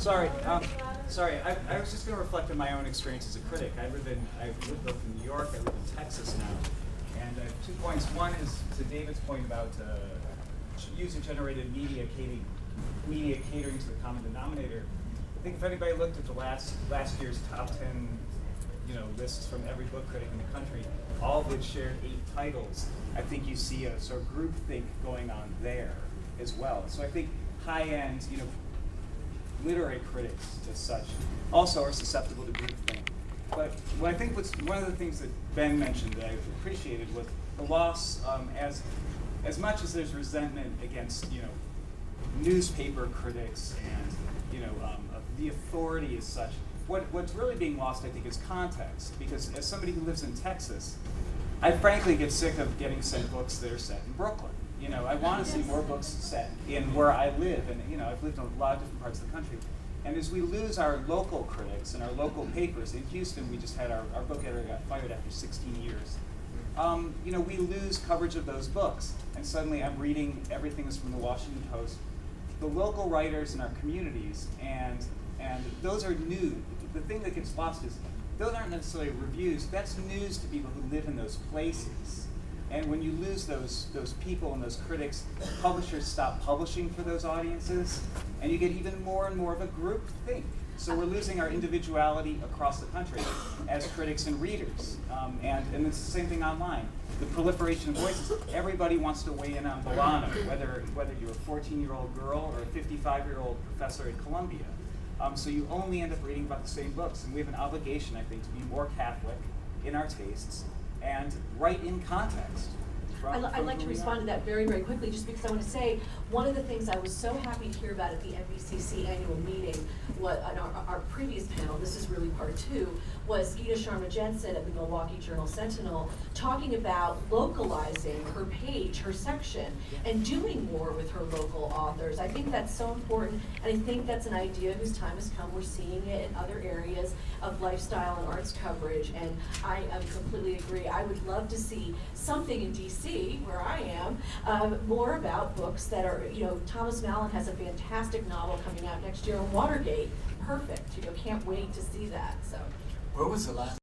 Sorry. I was just going to reflect on my own experience as a critic. I've lived both in New York. I live in Texas now, and I have 2 points. One is to David's point about user-generated media catering to the common denominator. I think if anybody looked at the last year's top 10, lists from every book critic in the country, all of which shared 8 titles, I think you see a sort of groupthink going on there as well. So I think high-end, literary critics as such also are susceptible to groupthink. But what I think one of the things that Ben mentioned that I appreciated was the loss, as much as there's resentment against newspaper critics and the authority as such. What's really being lost, I think, is context. Because as somebody who lives in Texas, I frankly get sick of getting sent books that are set in Brooklyn. I want to see more books set in where I live, and I've lived in a lot of different parts of the country. And as we lose our local critics and our local papers, in Houston we just had our book editor got fired after 16 years. We lose coverage of those books, and suddenly I'm reading everything is from the Washington Post. The local writers in our communities, and those are new. The thing that gets lost is those aren't necessarily reviews. That's news to people who live in those places. And when you lose those people and those critics, publishers stop publishing for those audiences, and you get even more and more of a group think. So we're losing our individuality across the country as critics and readers. And it's the same thing online. The proliferation of voices. Everybody wants to weigh in on Bolano, whether you're a 14-year-old girl or a 55-year-old professor at Columbia. So you only end up reading about the same books. And we have an obligation, I think, to be more Catholic in our tastes and write in context. I'd like to respond to that very, very quickly, just because I want to say one of the things I was so happy to hear about at the NBCC annual meeting, our previous panel, this is really part 2, was Gita Sharma Jensen at the Milwaukee Journal Sentinel talking about localizing her page, her section, and doing more with her local authors. I think that's so important, and I think that's an idea whose time has come. We're seeing it in other areas of lifestyle and arts coverage, and I completely agree. I would love to see something in DC, where I am, more about books that are, Thomas Mallon has a fantastic novel coming out next year on Watergate. Perfect. Can't wait to see that. So. Where was the last